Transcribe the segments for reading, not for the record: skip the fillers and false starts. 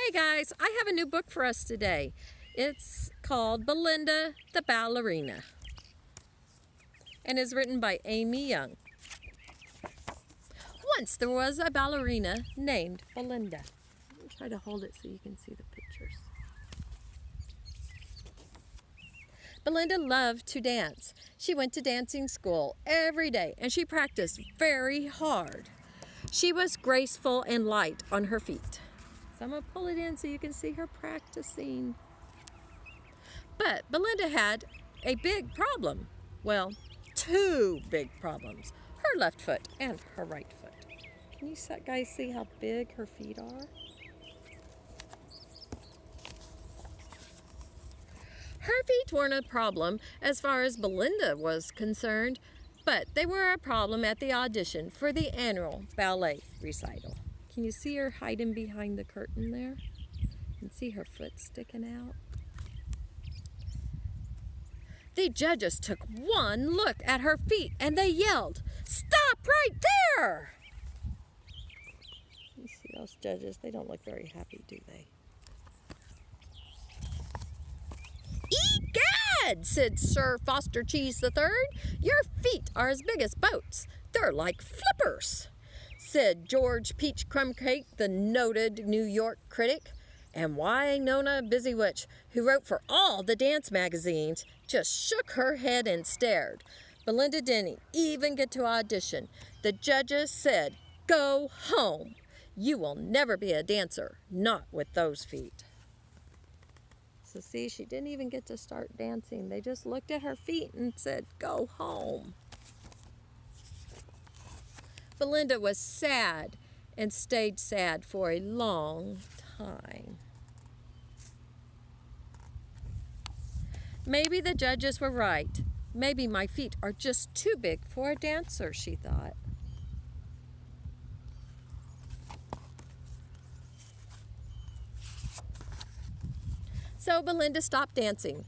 Hey guys, I have a new book for us today. It's called Belinda the Ballerina and is written by Amy Young. Once there was a ballerina named Belinda. I'll try to hold it so you can see the pictures. Belinda loved to dance. She went to dancing school every day and she practiced very hard. She was graceful and light on her feet. So I'm going to pull it in so you can see her practicing. But Belinda had a big problem. Well, two big problems. Her left foot and her right foot. Can you guys see how big her feet are? Her feet weren't a problem as far as Belinda was concerned, but they were a problem at the audition for the annual ballet recital. Can you see her hiding behind the curtain there? You can see her foot sticking out. The judges took one look at her feet and they yelled, "Stop right there!" You see those judges, they don't look very happy, do they? "Egad," said Sir Foster Cheese III, "your feet are as big as boats. They're like flippers," said George Peach Crumbcake, the noted New York critic. And Winona Busywitch, who wrote for all the dance magazines, just shook her head and stared. Belinda didn't even get to audition. The judges said, "Go home. You will never be a dancer, not with those feet." So see, she didn't even get to start dancing. They just looked at her feet and said, "Go home." Belinda was sad and stayed sad for a long time. Maybe the judges were right. Maybe my feet are just too big for a dancer, she thought. So Belinda stopped dancing.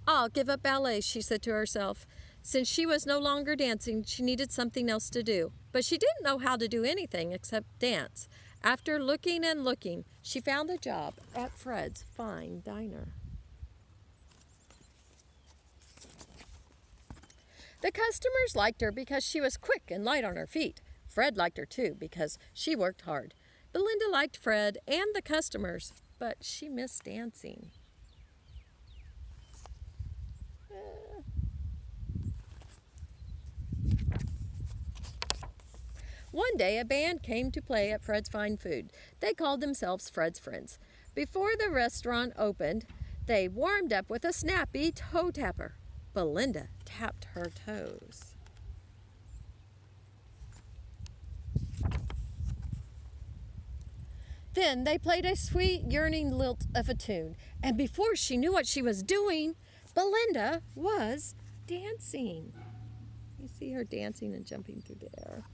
"I'll give up ballet," she said to herself. Since she was no longer dancing, she needed something else to do. But she didn't know how to do anything except dance. After looking and looking, she found a job at Fred's Fine Diner. The customers liked her because she was quick and light on her feet. Fred liked her too because she worked hard. Belinda liked Fred and the customers, but she missed dancing. One day, a band came to play at Fred's Fine Food. They called themselves Fred's Friends. Before the restaurant opened, they warmed up with a snappy toe tapper. Belinda tapped her toes. Then they played a sweet, yearning lilt of a tune, and before she knew what she was doing, Belinda was dancing. You see her dancing and jumping through the air.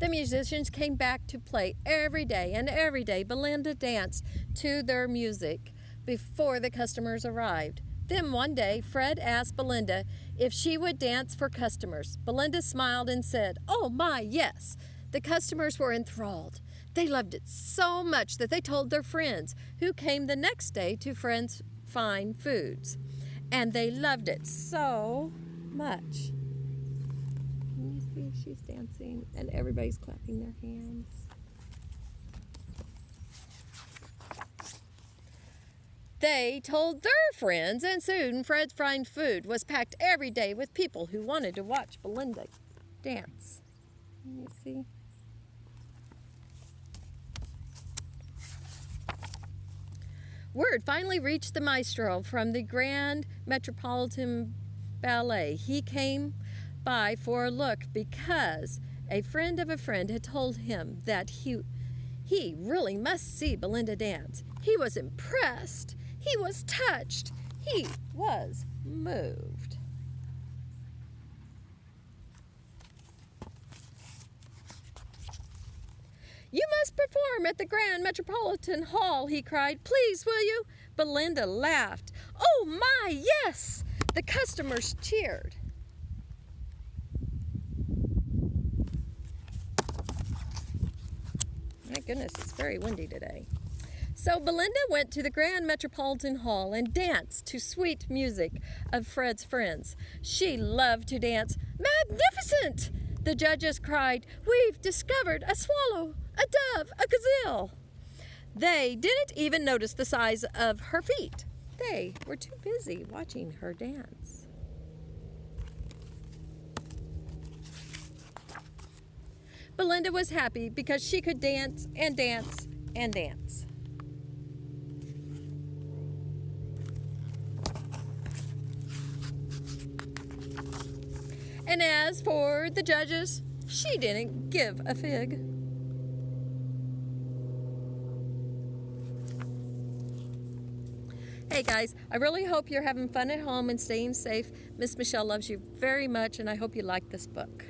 The musicians came back to play every day, and every day Belinda danced to their music before the customers arrived. Then one day, Fred asked Belinda if she would dance for customers. Belinda smiled and said, "Oh my, yes." The customers were enthralled. They loved it so much that they told their friends, who came the next day to Fred's Fine Foods. And they loved it so much. Can you see she's dancing and everybody's clapping their hands? They told their friends, and soon Fred's Fine Food was packed every day with people who wanted to watch Belinda dance. Can you see? Word finally reached the maestro from the Grand Metropolitan Ballet. He came by for a look because a friend of a friend had told him that he really must see Belinda dance. He was impressed. He was touched. He was moved. "You must perform at the Grand Metropolitan Hall," he cried. "Please, will you?" Belinda laughed. "Oh my, yes!" The customers cheered. My goodness, it's very windy today. So Belinda went to the Grand Metropolitan Hall and danced to sweet music of Fred's friends. She loved to dance. Magnificent! The judges cried, "We've discovered a swallow, a dove, a gazelle." They didn't even notice the size of her feet. They were too busy watching her dance. Belinda was happy because she could dance and dance and dance. And as for the judges, she didn't give a fig. Hey guys, I really hope you're having fun at home and staying safe. Miss Michelle loves you very much, and I hope you like this book.